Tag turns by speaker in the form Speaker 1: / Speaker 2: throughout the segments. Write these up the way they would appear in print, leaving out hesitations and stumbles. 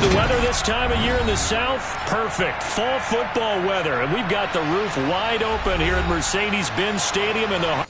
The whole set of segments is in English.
Speaker 1: The weather this time of year in the South, perfect. Fall football weather. And we've got the roof wide open here at Mercedes-Benz Stadium in the...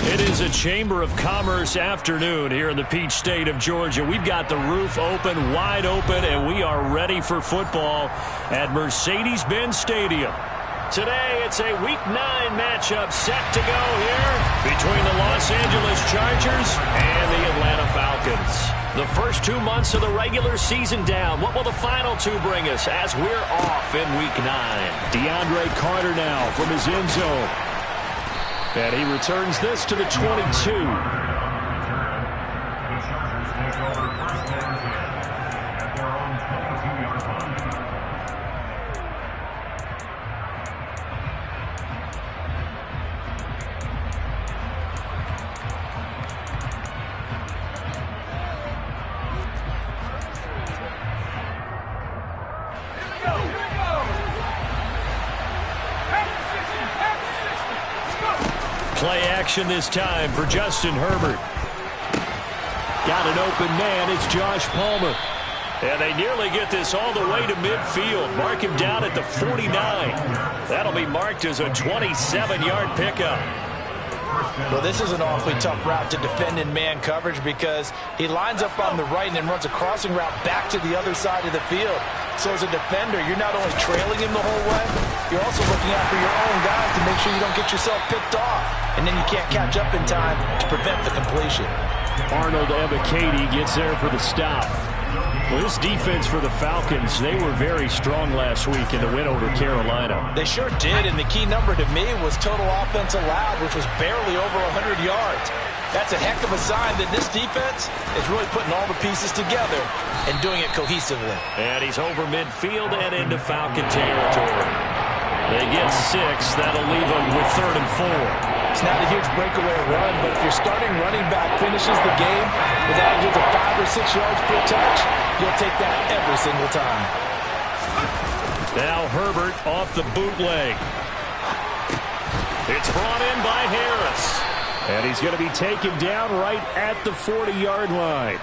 Speaker 1: It is a Chamber of Commerce afternoon here in the Peach State of Georgia. We've got the roof open, wide open, and we are ready for football at Mercedes-Benz Stadium. Today, it's a Week 9 matchup set to go here between the Los Angeles Chargers and the Atlanta Falcons. The first 2 months of the regular season down. What will the final two bring us as we're off in Week 9? DeAndre Carter now from his end zone. And he returns this to the 22. Play action this time for Justin Herbert. Got an open man. It's Josh Palmer. And they nearly get this all the way to midfield. Mark him down at the 49. That'll be marked as a 27-yard pickup.
Speaker 2: Well, this is an awfully tough route to defend in man coverage because he lines up on the right and then runs a crossing route back to the other side of the field. So as a defender, you're not only trailing him the whole way, you're also looking out for your own guys to make sure you don't get yourself picked off. And then you can't catch up in time to prevent the completion.
Speaker 1: Arnold Ebiketie gets there for the stop. Well, this defense for the Falcons, they were very strong last week in the win over Carolina.
Speaker 2: They sure did, and the key number to me was total offense allowed, which was barely over 100 yards. That's a heck of a sign that this defense is really putting all the pieces together and doing it cohesively.
Speaker 1: And he's over midfield and into Falcon territory. They get 6. That'll leave them with 3rd and 4.
Speaker 2: It's not a huge breakaway run, but if your starting running back finishes the game with averages of 5 or 6 yards per touch, you'll take that every single time.
Speaker 1: Now Herbert off the bootleg. It's brought in by Harris. And he's going to be taken down right at the 40-yard line.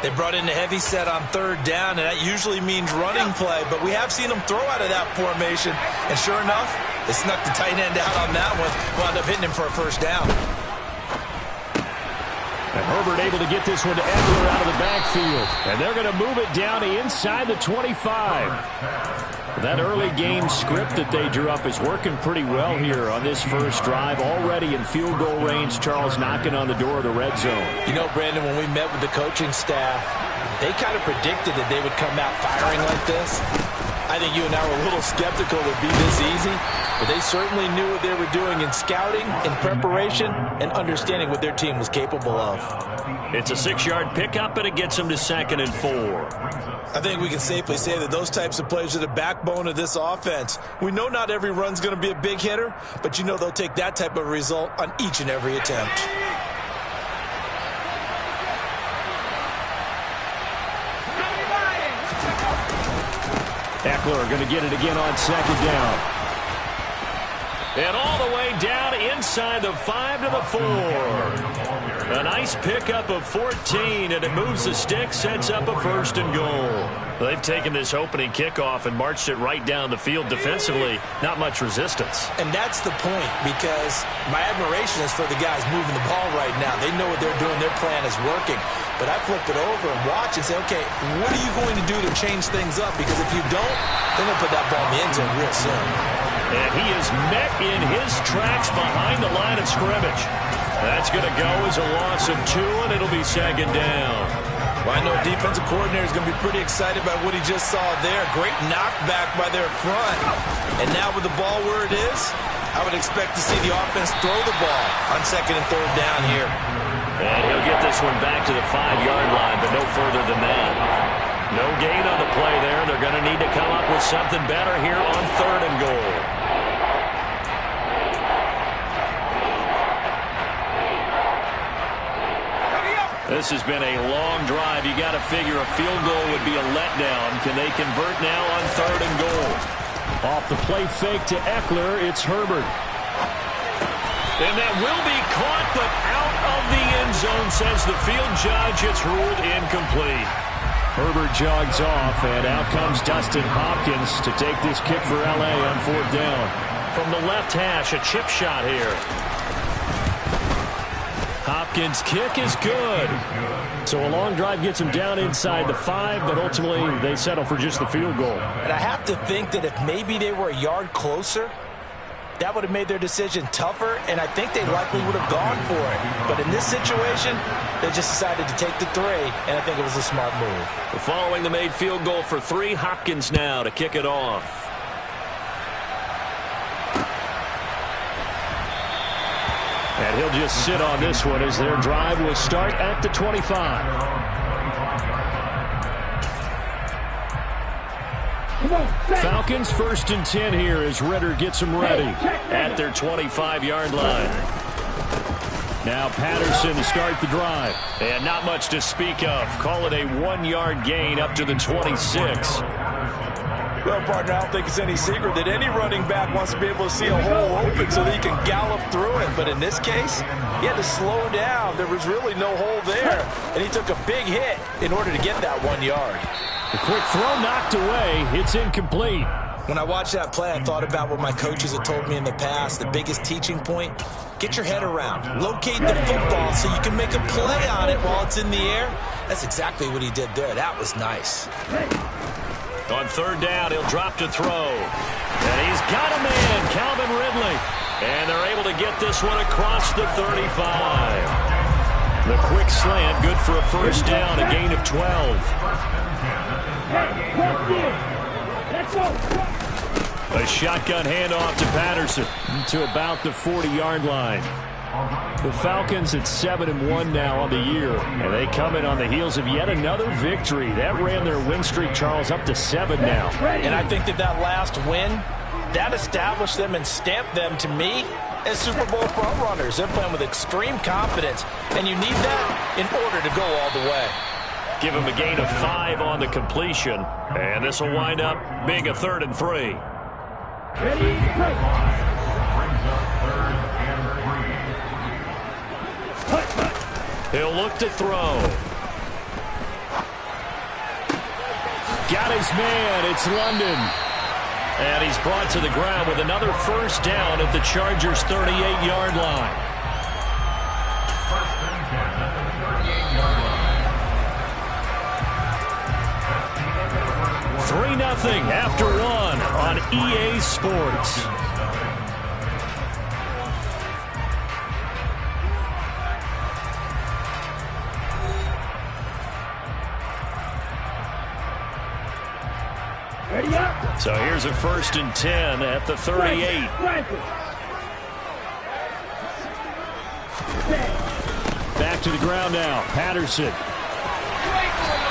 Speaker 2: They brought in a heavy set on 3rd down, and that usually means running play, but we have seen them throw out of that formation. And sure enough, they snuck the tight end out on that one, wound up hitting him for a 1st down.
Speaker 1: And Herbert able to get this one to Eckler out of the backfield. And they're going to move it down inside the 25. That early game script that they drew up is working pretty well here on this first drive. Already in field goal range, Charles knocking on the door of the red zone.
Speaker 2: You know, Brandon, when we met with the coaching staff, they kind of predicted that they would come out firing like this. I think you and I were a little skeptical it would be this easy, but they certainly knew what they were doing in scouting, in preparation, and understanding what their team was capable of.
Speaker 1: It's a 6-yard pickup, and it gets them to 2nd and 4.
Speaker 2: I think we can safely say that those types of plays are the backbone of this offense. We know not every run's going to be a big hitter, but you know they'll take that type of result on each and every attempt.
Speaker 1: Eckler going to get it again on 2nd down. And all the way down inside the 5 to the 4. A nice pickup of 14, and it moves the stick, sets up a 1st and goal. They've taken this opening kickoff and marched it right down the field defensively. Not much resistance.
Speaker 2: And that's the point, because my admiration is for the guys moving the ball right now. They know what they're doing. Their plan is working. But I flip it over and watch and say, okay, what are you going to do to change things up? Because if you don't, they're going to put that ball in the end zone real soon.
Speaker 1: And he is met in his tracks behind the line of scrimmage. That's going to go as a loss of 2, and it'll be 2nd down.
Speaker 2: Well, I know a defensive coordinator is going to be pretty excited about what he just saw there. Great knockback by their front. And now with the ball where it is, I would expect to see the offense throw the ball on 2nd and 3rd down here.
Speaker 1: And he'll get this one back to the 5-yard line, but no further than that. No gain on the play there. They're going to need to come up with something better here on 3rd and goal. This has been a long drive. You got to figure a field goal would be a letdown. Can they convert now on 3rd and goal? Off the play fake to Eckler, it's Herbert. And that will be caught, but out of the end zone, says the field judge. It's ruled incomplete. Herbert jogs off, and out comes Dustin Hopkins to take this kick for L.A. on 4th down. From the left hash, a chip shot here. Hopkins' kick is good. So a long drive gets him down inside the 5, but ultimately they settle for just the field goal.
Speaker 2: And I have to think that if maybe they were a yard closer, that would have made their decision tougher, and I think they likely would have gone for it. But in this situation, they just decided to take the 3, and I think it was a smart move.
Speaker 1: Following the made field goal for 3, Hopkins now to kick it off. And he'll just sit on this one as their drive will start at the 25. Falcons 1st and 10 here as Ritter gets them ready at their 25-yard line. Now Patterson to start the drive. And not much to speak of. Call it a 1-yard gain up to the 26.
Speaker 2: Well, partner, I don't think it's any secret that any running back wants to be able to see a hole open so that he can gallop through it. But in this case, he had to slow down. There was really no hole there, and he took a big hit in order to get that 1 yard.
Speaker 1: The quick throw knocked away. It's incomplete.
Speaker 2: When I watched that play, I thought about what my coaches had told me in the past. The biggest teaching point, get your head around. Locate the football so you can make a play on it while it's in the air. That's exactly what he did there. That was nice.
Speaker 1: On 3rd down, he'll drop to throw. And he's got a man, Calvin Ridley. And they're able to get this one across the 35. The quick slant, good for a 1st down, a gain of 12. A shotgun handoff to Patterson to about the 40-yard line. The Falcons at 7-1 now on the year, and they come in on the heels of yet another victory. That ran their win streak, Charles, up to 7 now.
Speaker 2: And I think that last win, that established them and stamped them, to me, as Super Bowl frontrunners. They're playing with extreme confidence, and you need that in order to go all the way.
Speaker 1: Give him a gain of 5 on the completion, and this will wind up being a 3rd and 3. He'll look to throw. Got his man. It's London. And he's brought to the ground with another 1st down at the Chargers' 38-yard line. 3-0 after 1 on EA Sports. So here's a 1st and 10 at the 38. Back to the ground now. Patterson.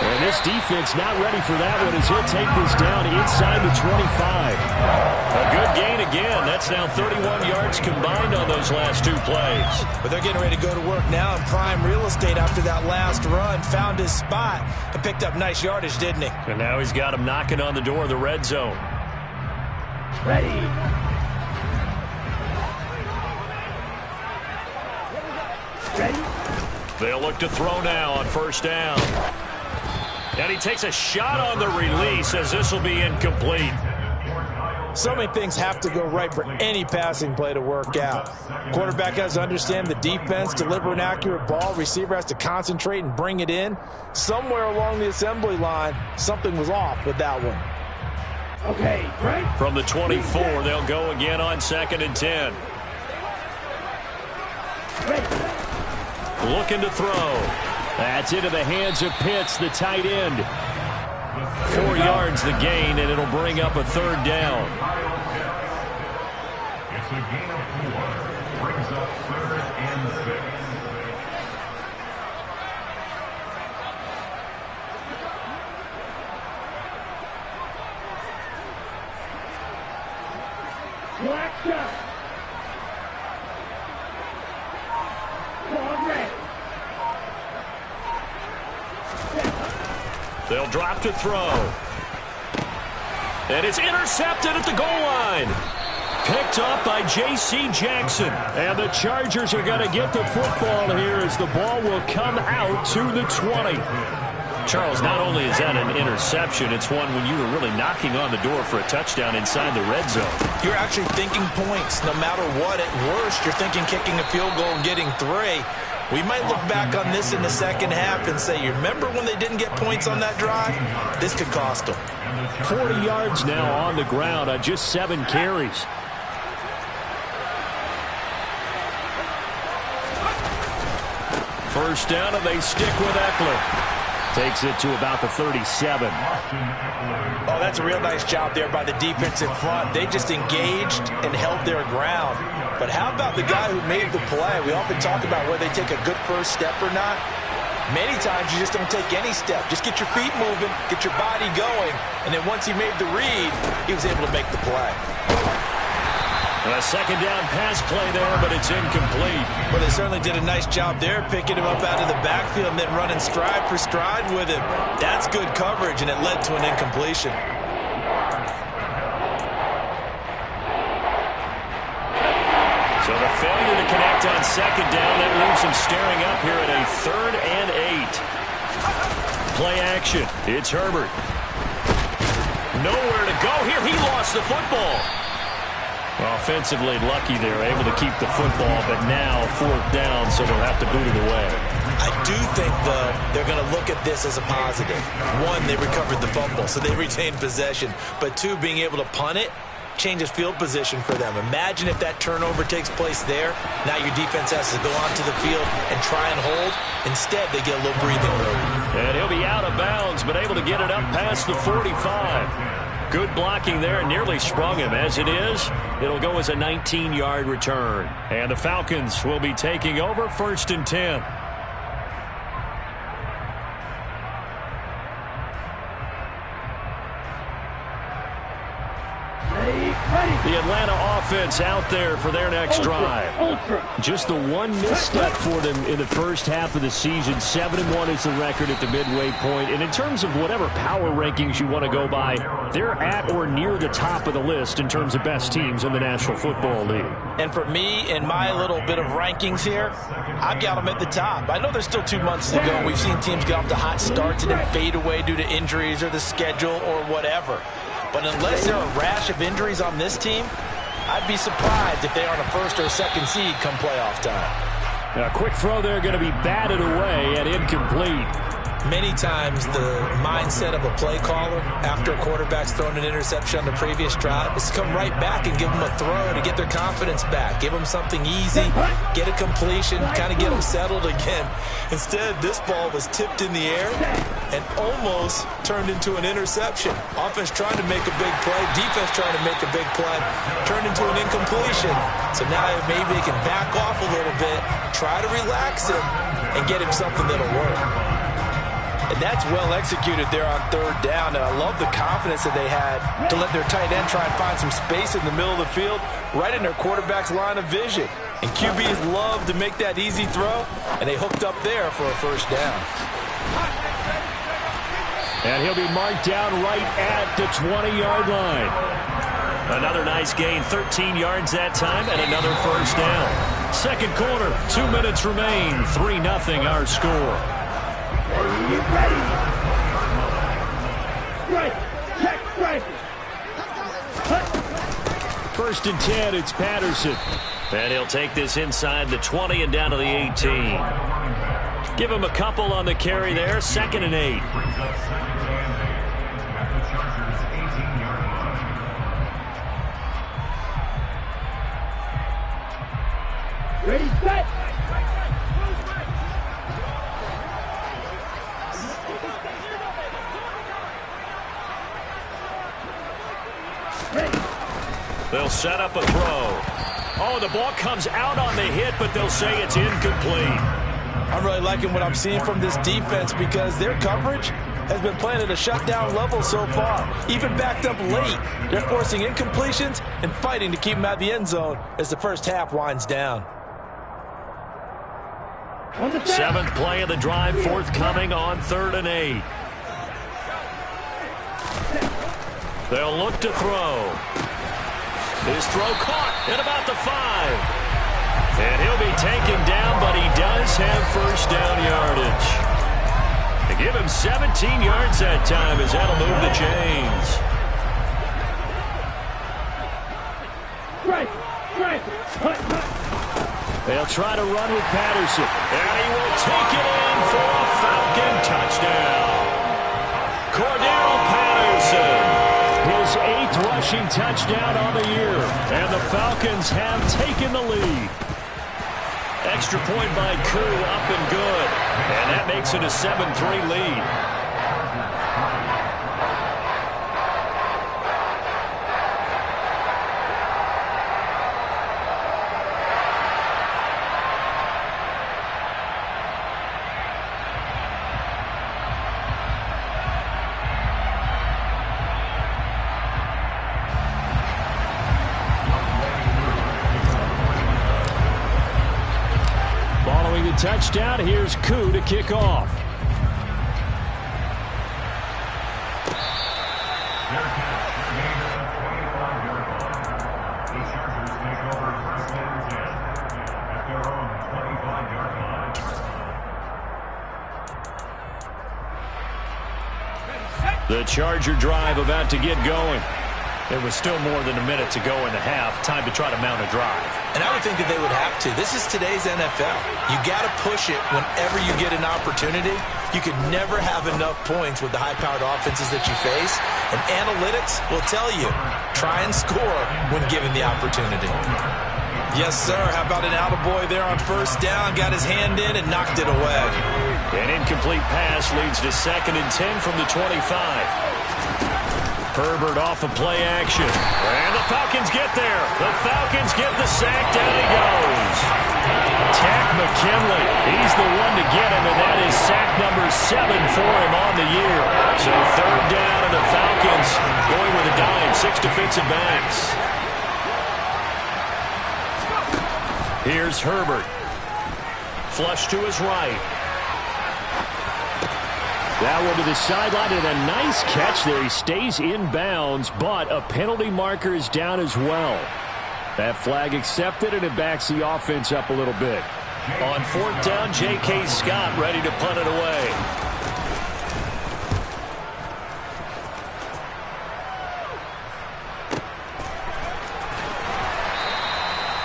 Speaker 1: And this defense not ready for that one as he'll take this down inside the 25. A good gain again. That's now 31 yards combined on those last 2 plays.
Speaker 2: But they're getting ready to go to work now in prime real estate after that last run. Found his spot and picked up nice yardage, didn't he?
Speaker 1: And now he's got him knocking on the door of the red zone.
Speaker 3: Ready.
Speaker 1: They'll look to throw now on 1st down. And he takes a shot on the release as this will be incomplete.
Speaker 2: So many things have to go right for any passing play to work out. Quarterback has to understand the defense, deliver an accurate ball. Receiver has to concentrate and bring it in. Somewhere along the assembly line, something was off with that one.
Speaker 3: Okay, right.
Speaker 1: From the 24, they'll go again on 2nd and 10. Looking to throw. That's into the hands of Pitts, the tight end. 4 yards the gain, and it'll bring up a 3rd down.
Speaker 4: It's a gain of 4. Brings up 3rd and 6.
Speaker 3: Black shot. Ball red.
Speaker 1: They'll drop to throw. And it's intercepted at the goal line. Picked up by J.C. Jackson. And the Chargers are going to get the football here as the ball will come out to the 20. Charles, not only is that an interception, it's one when you were really knocking on the door for a touchdown inside the red zone.
Speaker 2: You're actually thinking points. No matter what, at worst, you're thinking kicking a field goal and getting 3. We might look back on this in the second half and say, you remember when they didn't get points on that drive? This could cost them.
Speaker 1: 40 yards now on the ground on just 7 carries. First down, and they stick with Eckler. Takes it to about the 37.
Speaker 2: Oh, that's a real nice job there by the defense in front. They just engaged and held their ground. But how about the guy who made the play? We often talk about whether they take a good first step or not. Many times you just don't take any step. Just get your feet moving, get your body going, and then once he made the read, he was able to make the play.
Speaker 1: A second down pass play there, but it's incomplete.
Speaker 2: Well, they certainly did a nice job there, picking him up out of the backfield and then running stride for stride with him. That's good coverage, and it led to an incompletion.
Speaker 1: So the failure to connect on second down, that leaves him staring up here at a 3rd and 8. Play action. It's Herbert. Nowhere to go here. He lost the football. Offensively lucky they're able to keep the football, but now 4th down, so they'll have to boot it away.
Speaker 2: I do think, though, they're going to look at this as a positive. 1, they recovered the fumble, so they retained possession. But 2, being able to punt it changes field position for them. Imagine if that turnover takes place there. Now your defense has to go onto the field and try and hold. Instead, they get a little breathing room.
Speaker 1: And he'll be out of bounds, but able to get it up past the 45. Good blocking there, nearly sprung him. As it is, it'll go as a 19-yard return. And the Falcons will be taking over 1st and 10. The Atlanta offense out there for their next drive. Just the one misstep for them in the first half of the season. 7-1 is the record at the midway point. And in terms of whatever power rankings you want to go by, they're at or near the top of the list in terms of best teams in the National Football League.
Speaker 2: And for me, in my little bit of rankings here, I've got them at the top. I know there's still 2 months to go. We've seen teams get off to hot starts and then fade away due to injuries or the schedule or whatever. But unless there are a rash of injuries on this team, I'd be surprised if they aren't a 1st or 2nd seed come playoff time.
Speaker 1: A quick throw there going to be batted away and incomplete.
Speaker 2: Many times the mindset of a play caller after a quarterback's thrown an interception on the previous drive is to come right back and give them a throw to get their confidence back. Give them something easy, get a completion, kind of get them settled again. Instead, this ball was tipped in the air and almost turned into an interception. Offense trying to make a big play, defense trying to make a big play, turned into an incompletion. So now maybe they can back off a little bit, try to relax him, and get him something that'll work. And that's well executed there on 3rd down. And I love the confidence that they had to let their tight end try and find some space in the middle of the field, right in their quarterback's line of vision. And QBs love to make that easy throw, and they hooked up there for a 1st down.
Speaker 1: And he'll be marked down right at the 20-yard line. Another nice gain, 13 yards that time, and another 1st down. Second quarter, 2 minutes remain, 3-0 our score.
Speaker 3: Ready. Strike. Check strike.
Speaker 1: 1st and 10, it's Patterson. And he'll take this inside the 20 and down to the 18. Give him a couple on the carry there, 2nd and 8.
Speaker 3: Ready, set.
Speaker 1: They'll set up a throw. Oh, the ball comes out on the hit, but they'll say it's incomplete.
Speaker 2: I'm really liking what I'm seeing from this defense because their coverage has been playing at a shutdown level so far, even backed up late. They're forcing incompletions and fighting to keep them out of the end zone as the first half winds down.
Speaker 1: Seventh play of the drive forthcoming on 3rd and 8. They'll look to throw. His throw caught at about the 5. And he'll be taken down, but he does have first down yardage. They give him 17 yards that time as that'll move the chains. They'll try to run with Patterson. And he will take it in for a Falcon touchdown. Cordero Patterson, his 8th rushing touchdown on the year. And the Falcons have taken the lead. Extra point by Koo, up and good. And that makes it a 7-3 lead. Touchdown. Here's Koo to kick off. The Charger drive about to get going. There was still more than a minute to go in the half. Time to try to mount a drive.
Speaker 2: And I would think that they would have to. This is today's NFL. You got to push it whenever you get an opportunity. You could never have enough points with the high-powered offenses that you face. And analytics will tell you, try and score when given the opportunity. Yes, sir. How about an attaboy there on first down? Got his hand in and knocked it away.
Speaker 1: An incomplete pass leads to 2nd and 10 from the 25. Herbert off of play action. And the Falcons get there. The Falcons get the sack. Down he goes. Tack McKinley. He's the one to get him, and that is sack number 7 for him on the year. So 3rd down, and the Falcons going with a dime. 6 defensive backs. Here's Herbert. Flush to his right. That one to the sideline, and a nice catch there. He stays in bounds, but a penalty marker is down as well. That flag accepted, and it backs the offense up a little bit. On 4th down, J.K. Scott ready to punt it away.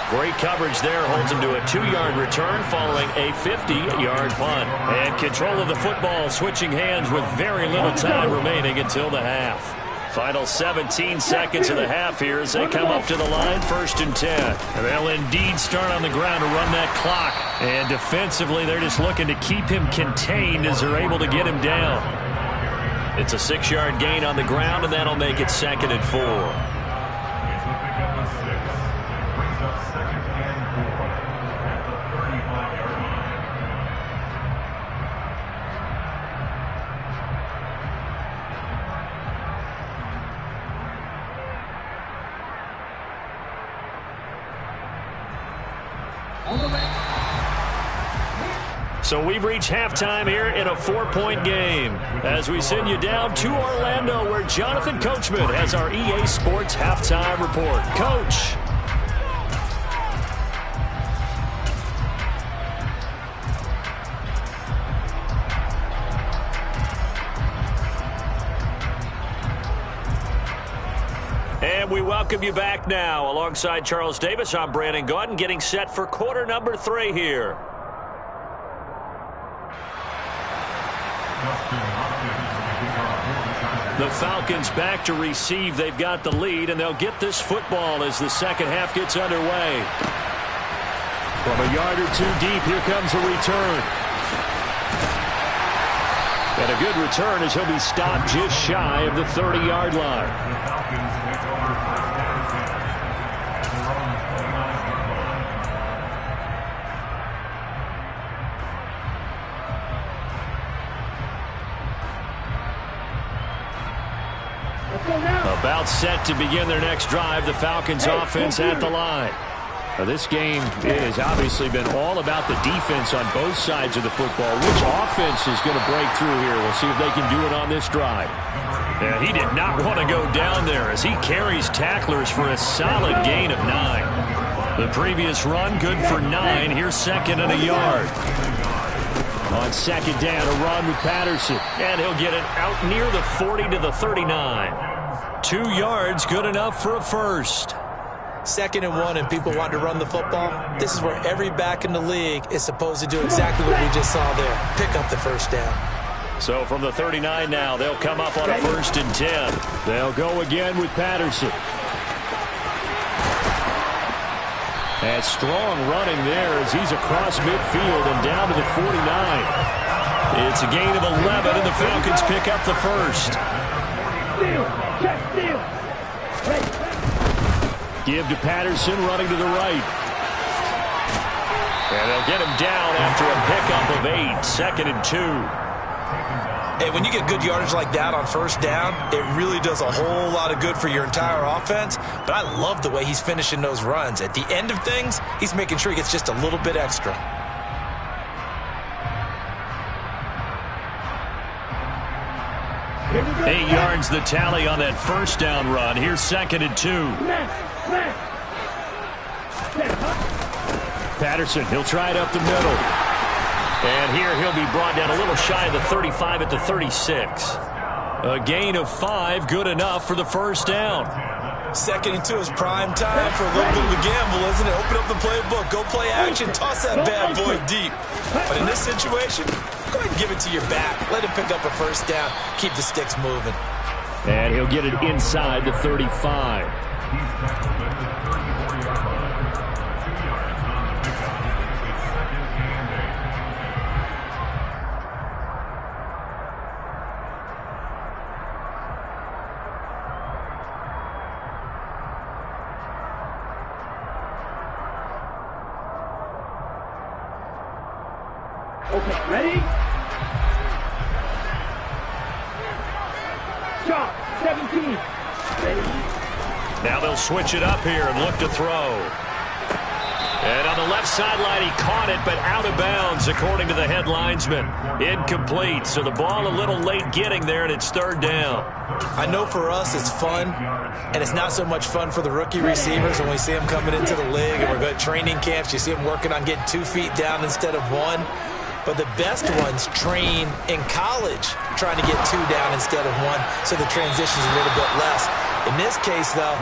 Speaker 1: Great coverage there, holds him to a 2-yard return following a 50-yard punt. And control of the football switching hands with very little time remaining until the half. Final 17 seconds of the half here as they come up to the line, 1st and 10. And they'll indeed start on the ground to run that clock. And defensively, they're just looking to keep him contained as they're able to get him down. It's a 6-yard gain on the ground, and that'll make it 2nd and 4. So we've reached halftime here in a 4-point game as we send you down to Orlando where Jonathan Coachman has our EA Sports halftime report. Coach. And we welcome you back now. Alongside Charles Davis, I'm Brandon Gaudin getting set for quarter number 3 here. The Falcons back to receive. They've got the lead, and they'll get this football as the second half gets underway. From a yard or 2 deep, here comes a return. And a good return as he'll be stopped just shy of the 30-yard line. about set to begin their next drive. The Falcons offense at the line. Now, this game has obviously been all about the defense on both sides of the football. Which offense is going to break through here? We'll see if they can do it on this drive. Yeah, he did not want to go down there as he carries tacklers for a solid gain of 9. The previous run, good for 9. Here's second and a yard. On second down, a run with Patterson. And he'll get it out near the 40 to the 39. 2 yards, good enough for a first.
Speaker 2: 2nd and 1 and people want to run the football. This is where every back in the league is supposed to do exactly what we just saw there. Pick up the first down.
Speaker 1: So from the 39 now, they'll come up on a 1st and 10. They'll go again with Patterson. And strong running there as he's across midfield and down to the 49. It's a gain of 11, and the Falcons pick up the first. Give to Patterson, running to the right. And they'll get him down after a pickup of 8. 2nd and 2.
Speaker 2: Hey, when you get good yardage like that on first down, it really does a whole lot of good for your entire offense. But I love the way he's finishing those runs. At the end of things, he's making sure he gets just a little bit extra.
Speaker 1: Eight yards the tally on that first down run. Here's 2nd and 2. Patterson, he'll try it up the middle. And here he'll be brought down a little shy of the 35 at the 36. A gain of 5, good enough for the first down.
Speaker 2: 2nd and 2 is prime time for a little bit of a gamble, isn't it? Open up the playbook, go play action, toss that bad boy deep. But in this situation, go ahead and give it to your back. Let him pick up a first down, keep the sticks moving.
Speaker 1: And he'll get it inside the 35.
Speaker 3: Okay, ready? Shot, 17. Ready?
Speaker 1: Now they'll switch it up here and look to throw. And on the left sideline, he caught it, but out of bounds, according to the head linesman. Incomplete, so the ball a little late getting there, and it's 3rd down.
Speaker 2: I know for us it's fun, and it's not so much fun for the rookie receivers when we see them coming into the league, and we're going to training camps. You see them working on getting 2 feet down instead of 1. But the best ones train in college trying to get 2 down instead of 1, so the transition's a little bit less. In this case, though,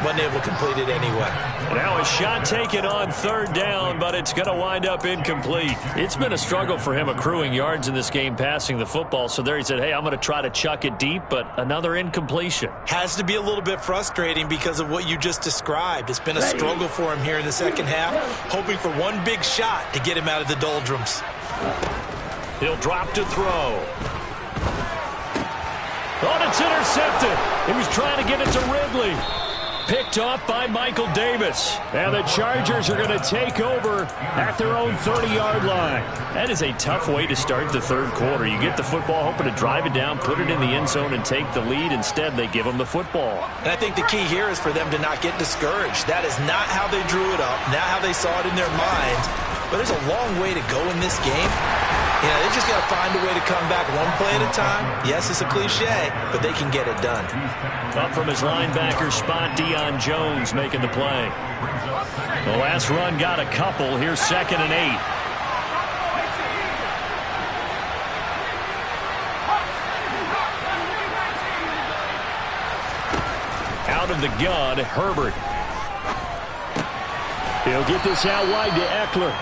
Speaker 2: wasn't able to complete it anyway.
Speaker 1: Now a shot taken on 3rd down, but it's going to wind up incomplete. It's been a struggle for him accruing yards in this game passing the football. So there he said, hey, I'm going to try to chuck it deep, but another incompletion.
Speaker 2: Has to be a little bit frustrating because of what you just described. It's been a struggle for him here in the second half, hoping for one big shot to get him out of the doldrums.
Speaker 1: He'll drop to throw. Oh, it's intercepted. He was trying to get it to Ridley. Picked off by Michael Davis. And the Chargers are going to take over at their own 30-yard line. That is a tough way to start the 3rd quarter. You get the football, hoping to drive it down, put it in the end zone, and take the lead. Instead, they give them the football.
Speaker 2: And I think the key here is for them to not get discouraged. That is not how they drew it up, not how they saw it in their minds. But there's a long way to go in this game. You know, they just got to find a way to come back one play at a time. Yes, it's a cliche, but they can get it done.
Speaker 1: Up from his linebacker spot, Deion Jones making the play. The last run got a couple. Here's 2nd and 8. Out of the gun, Herbert. He'll get this out wide to Eckler.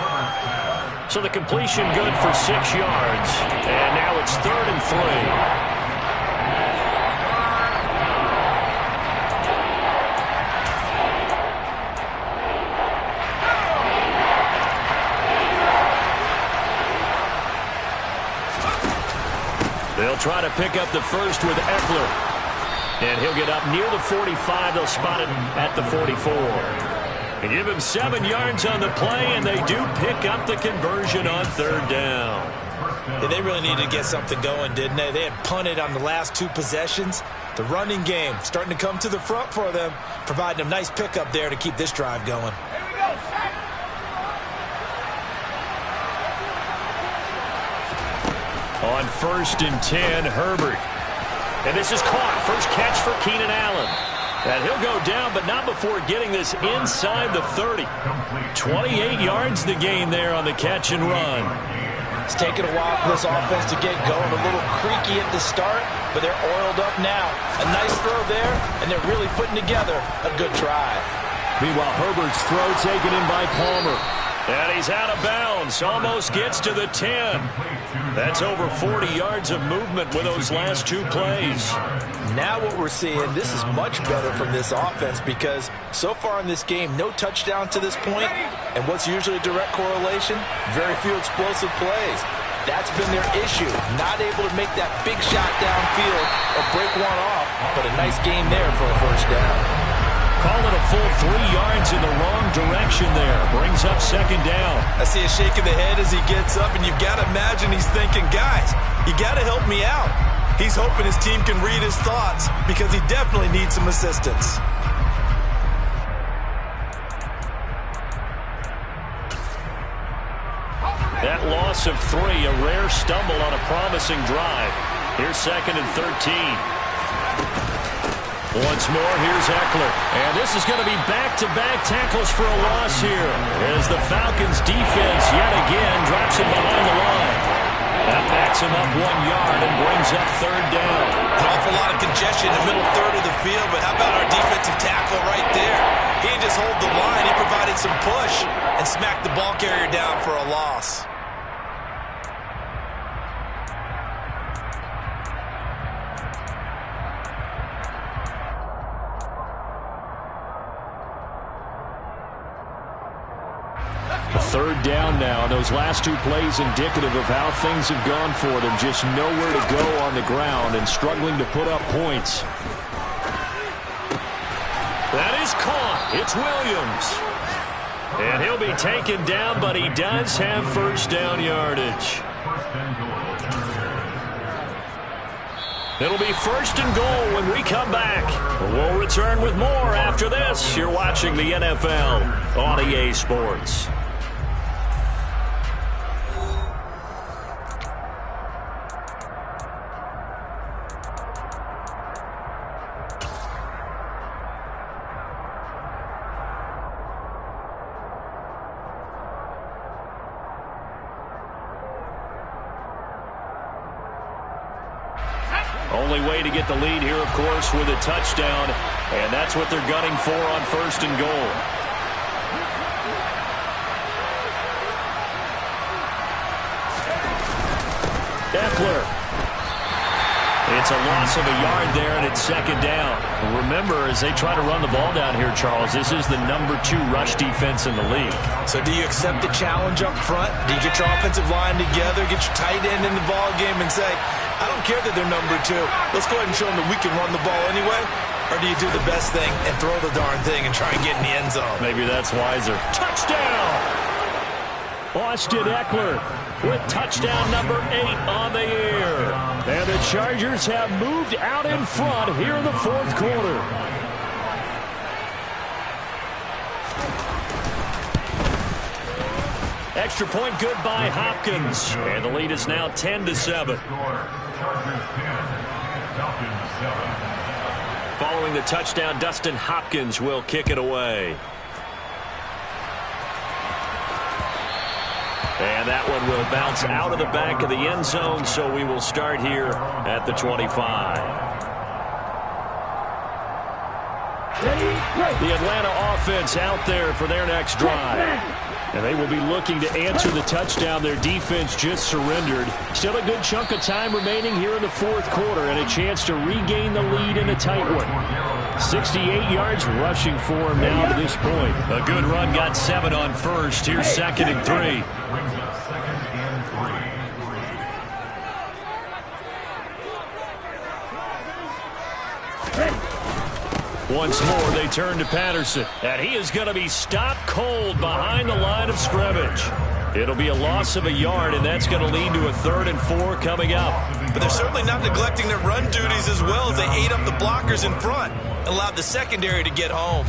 Speaker 1: So the completion good for 6 yards. And now it's 3rd and 3. They'll try to pick up the first with Eckler. And he'll get up near the 45. They'll spot him at the 44. They give him 7 yards on the play, and they do pick up the conversion on 3rd down.
Speaker 2: Yeah, they really needed to get something going, didn't they? They had punted on the last 2 possessions. The running game starting to come to the front for them, providing a nice pickup there to keep this drive going.
Speaker 1: On 1st and 10, Herbert. And this is caught. First catch for Keenan Allen. And he'll go down, but not before getting this inside the 30. 28 yards the gain there on the catch and run.
Speaker 2: It's taken a while for this offense to get going. A little creaky at the start, but they're oiled up now. A nice throw there, and they're really putting together a good drive.
Speaker 1: Meanwhile, Herbert's throw taken in by Palmer. And he's out of bounds. Almost gets to the 10. That's over 40 yards of movement with those last 2 plays.
Speaker 2: Now what we're seeing, this is much better from this offense because so far in this game, no touchdown to this point. And what's usually a direct correlation? Very few explosive plays. That's been their issue. Not able to make that big shot downfield or break one off, but a nice game there for a first down.
Speaker 1: Call it a full 3 yards in the wrong direction there. Brings up 2nd down.
Speaker 2: I see a shake of the head as he gets up, and you've got to imagine he's thinking, guys, you got to help me out. He's hoping his team can read his thoughts because he definitely needs some assistance.
Speaker 1: That loss of 3, a rare stumble on a promising drive. Here's 2nd and 13. Once more, here's Eckler. And this is going to be back-to-back tackles for a loss here as the Falcons defense yet again drops him behind the line. That backs him up 1 yard and brings up 3rd down.
Speaker 2: An awful lot of congestion in the middle third of the field, but how about our defensive tackle right there? He didn't just hold the line. He provided some push and smacked the ball carrier down for a loss.
Speaker 1: Third down now. Those last 2 plays indicative of how things have gone for them. Just nowhere to go on the ground and struggling to put up points. That is caught. It's Williams. And he'll be taken down, but he does have first down yardage. It'll be 1st and goal when we come back. We'll return with more after this. You're watching the NFL on EA Sports. Only way to get the lead here, of course, with a touchdown, and that's what they're gunning for on 1st and goal. Eckler. It's a loss of a yard there, and it's 2nd down. Remember, as they try to run the ball down here, Charles, this is the number 2 rush defense in the league.
Speaker 2: So do you accept the challenge up front? Do you get your offensive line together, get your tight end in the ball game and say, I don't care that they're number 2. Let's go ahead and show them that we can run the ball anyway? Or do you do the best thing and throw the darn thing and try and get in the end zone?
Speaker 1: Maybe that's wiser. Touchdown! Austin Eckler with touchdown number 8 on the year. And the Chargers have moved out in front here in the 4th quarter. Extra point good by Hopkins. And the lead is now 10-7. Following the touchdown, Dustin Hopkins will kick it away. And that one will bounce out of the back of the end zone, so we will start here at the 25. The Atlanta offense out there for their next drive. And they will be looking to answer the touchdown their defense just surrendered. Still a good chunk of time remaining here in the 4th quarter and a chance to regain the lead in a tight one. 68 yards rushing for him now to this point. A good run, got 7 on 1st. Here's 2nd and 3. Once more, they turn to Patterson. And he is going to be stopped cold behind the line of scrimmage. It'll be a loss of a yard, and that's going to lead to a 3rd and 4 coming up.
Speaker 2: but they're certainly not neglecting their run duties as well as they ate up the blockers in front and allowed the secondary to get home.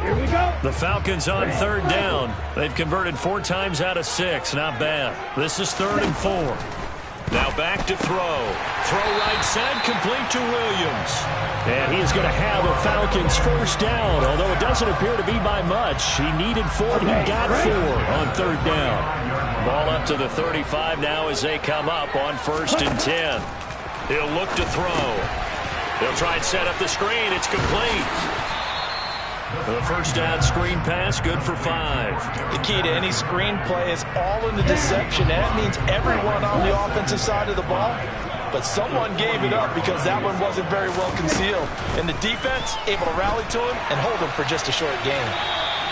Speaker 3: Here we go.
Speaker 1: The Falcons on third down. They've converted 4 times out of 6. Not bad. This is 3rd and 4. Now back to throw. Throw right side, complete to Williams. And he is going to have a Falcons first down, although it doesn't appear to be by much. He needed 4, he got 4 on third down. Ball up to the 35 now as they come up on 1st and 10. He'll look to throw. He'll try and set up the screen. It's complete. The first down screen pass, good for 5.
Speaker 2: The key to any screen play is all in the deception. And that means everyone on the offensive side of the ball. But someone gave it up because that one wasn't very well concealed. And the defense able to rally to him and hold him for just a short gain.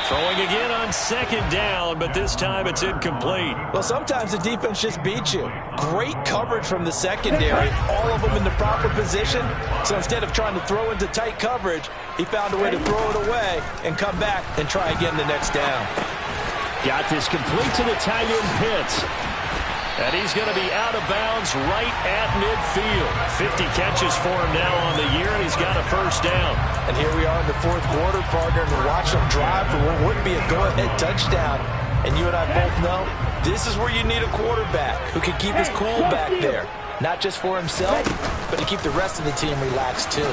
Speaker 1: Throwing again on 2nd down, but this time it's incomplete.
Speaker 2: Well, sometimes the defense just beats you. Great coverage from the secondary, all of them in the proper position. So instead of trying to throw into tight coverage, he found a way to throw it away and come back and try again the next down.
Speaker 1: Got this complete to the tight end Pitts. And he's going to be out of bounds right at midfield. 50 catches for him now on the year, and he's got a first down.
Speaker 2: And here we are in the 4th quarter, partner, and we're watching them drive for what would be a go-ahead touchdown. And you and I both know this is where you need a quarterback who can keep his cool back there. Not just for himself, but to keep the rest of the team relaxed, too.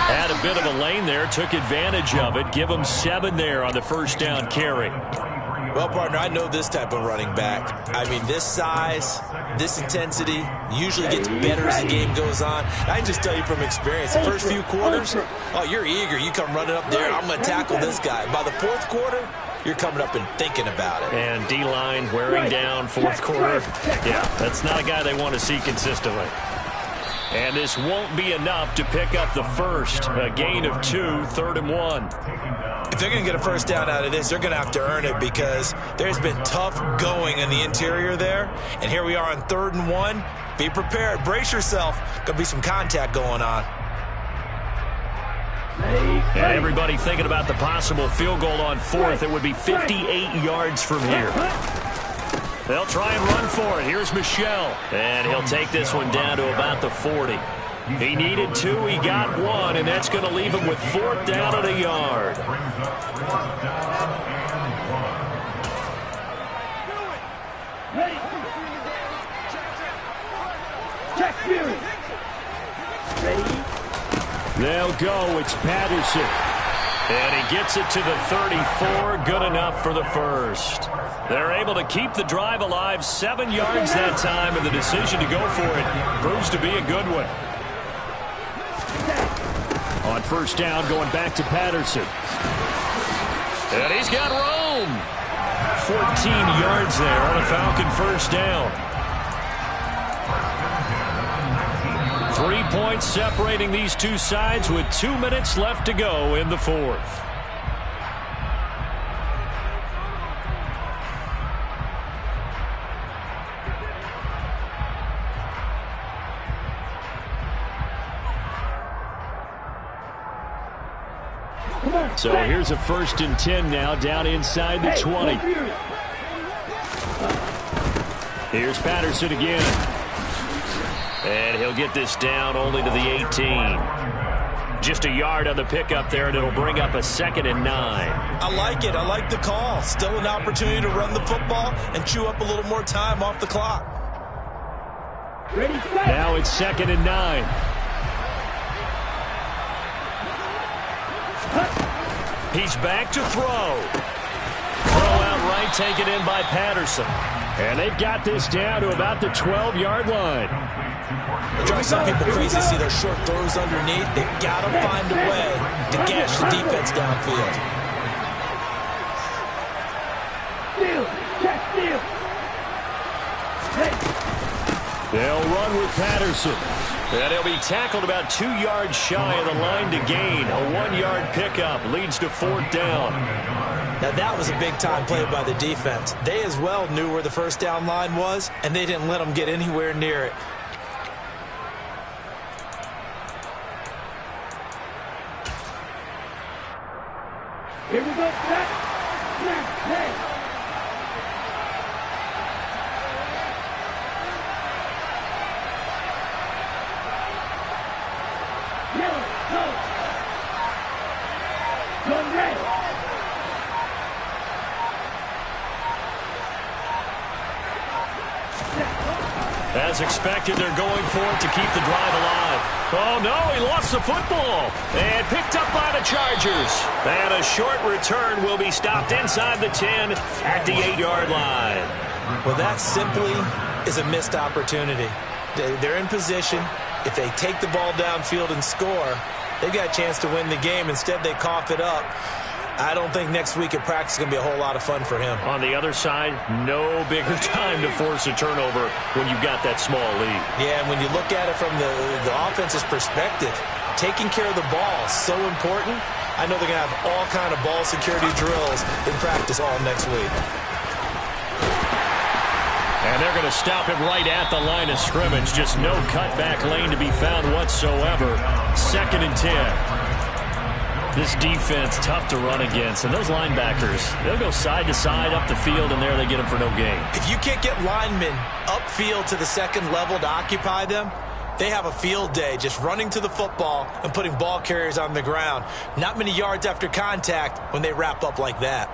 Speaker 1: Had a bit of a lane there, took advantage of it. Give him 7 there on the first down carry.
Speaker 2: Well, partner, I know this type of running back. I mean, this size, this intensity usually gets better as the game goes on. I can just tell you from experience, the first few quarters, oh, you're eager. You come running up there, I'm going to tackle this guy. By the 4th quarter, you're coming up and thinking about it.
Speaker 1: And D-line wearing down 4th quarter. Yeah, that's not a guy they want to see consistently. And this won't be enough to pick up the first. A gain of 2, 3rd and 1.
Speaker 2: If they're going to get a first down out of this, they're going to have to earn it because there's been tough going in the interior there. And here we are on 3rd and 1. Be prepared. Brace yourself. Going to be some contact going on.
Speaker 1: And everybody thinking about the possible field goal on 4th. It would be 58 yards from here. They'll try and run for it. Here's Michel. And he'll take this one down to about the 40. He needed 2, he got 1, and that's going to leave him with 4th down and a yard.
Speaker 3: Check Fury. Ready?
Speaker 1: They'll go. It's Patterson. And he gets it to the 34. Good enough for the first. They're able to keep the drive alive. 7 yards that time, and the decision to go for it proves to be a good one. On first down, going back to Patterson. And he's got Rome. 14 yards there on a Falcon first down. 3 points separating these two sides with 2 minutes left to go in the 4th. So here's a 1st and 10 now, down inside the 20. Here's Patterson again. And he'll get this down only to the 18. Just a yard on the pickup there, and it'll bring up a 2nd and 9.
Speaker 2: I like it. I like the call. Still an opportunity to run the football and chew up a little more time off the clock.
Speaker 1: Now it's 2nd and 9. He's back to throw. Throw out right, taken in by Patterson. And they've got this down to about the 12-yard line.
Speaker 2: It drives some people crazy to see their short throws underneath. They've got to find a way to gash the defense downfield.
Speaker 3: Steal. Check steal.
Speaker 1: They'll run with Patterson. And he'll be tackled about 2 yards shy of the line to gain. A 1-yard pickup leads to 4th down.
Speaker 2: Now that was a big-time play by the defense. They as well knew where the first down line was, and they didn't let them get anywhere near it.
Speaker 3: Here we go. Snap. Hey. Gun ready.
Speaker 1: As expected, they're going for it to keep the drive alive. Oh, no, he lost the football. And picked up by the Chargers. And a short return will be stopped inside the 10 at the 8-yard line.
Speaker 2: Well, that simply is a missed opportunity. They're in position. If they take the ball downfield and score, they've got a chance to win the game. Instead, they cough it up. I don't think next week at practice is going to be a whole lot of fun for him.
Speaker 1: On the other side, no bigger time to force a turnover when you've got that small lead.
Speaker 2: Yeah, and when you look at it from the offense's perspective, taking care of the ball is so important. I know they're going to have all kind of ball security drills in practice all next week.
Speaker 1: And they're going to stop him right at the line of scrimmage. Just no cutback lane to be found whatsoever. 2nd and 10. This defense, tough to run against. And those linebackers, they'll go side to side up the field, and there they get them for no gain.
Speaker 2: If you can't get linemen upfield to the second level to occupy them, they have a field day just running to the football and putting ball carriers on the ground. Not many yards after contact when they wrap up like that.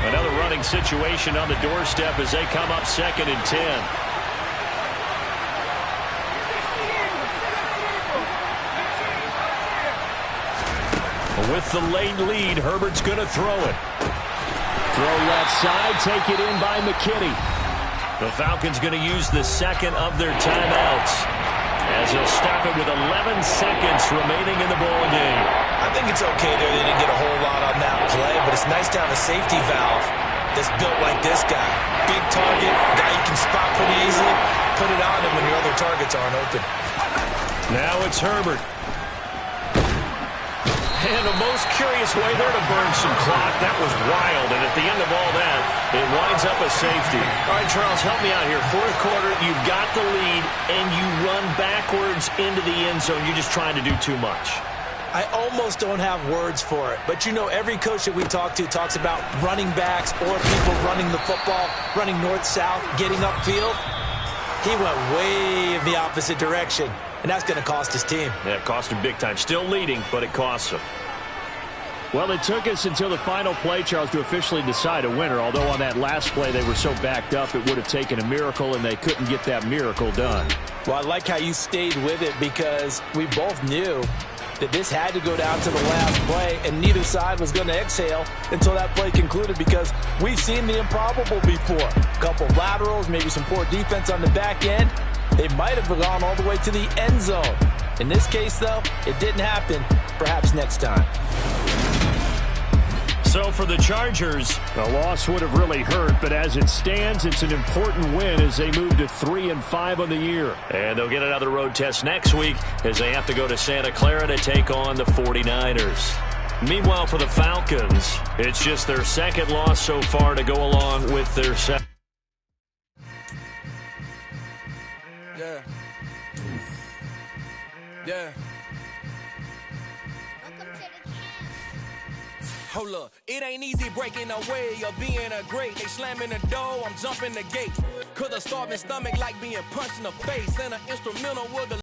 Speaker 1: Another running situation on the doorstep as they come up 2nd and 10. With the late lead, Herbert's going to throw it. Throw left side, take it in by McKinney. The Falcons going to use the second of their timeouts as they'll stop it with 11 seconds remaining in the ball game.
Speaker 2: I think it's okay there. They didn't get a whole lot on that play, but it's nice to have a safety valve that's built like this guy. Big target, guy you can spot pretty easily. Put it on him when your other targets aren't open.
Speaker 1: Now it's Herbert. And the most curious way there to burn some clock. That was wild. And at the end of all that, it winds up a safety. All right, Charles, help me out here. 4th quarter, you've got the lead, and you run backwards into the end zone. You're just trying to do too much.
Speaker 2: I almost don't have words for it. But, you know, every coach that we talk to talks about running backs or people running the football, running north-south, getting upfield. He went way in the opposite direction. And that's going to cost his team.
Speaker 1: Yeah, it cost him big time. Still leading, but it costs him.
Speaker 4: Well, it took us until the final play, Charles, to officially decide a winner. Although on that last play they were so backed up, it would have taken a miracle, and they couldn't get that miracle done.
Speaker 2: Well, I like how you stayed with it because we both knew that this had to go down to the last play, and neither side was going to exhale until that play concluded because we've seen the improbable before. A couple laterals, maybe some poor defense on the back end. They might have gone all the way to the end zone. In this case, though, it didn't happen. Perhaps next time.
Speaker 1: So for the Chargers,
Speaker 4: the loss would have really hurt, but as it stands, it's an important win as they move to 3-5 on the year.
Speaker 1: And they'll get another road test next week as they have to go to Santa Clara to take on the 49ers. Meanwhile, for the Falcons, it's just their 2nd loss so far to go along with their second.
Speaker 5: Yeah. Hold up, it ain't easy breaking away or being a great. They slamming the door, I'm jumping the gate. Cause a starving stomach like being punched in the face. And an instrumental with the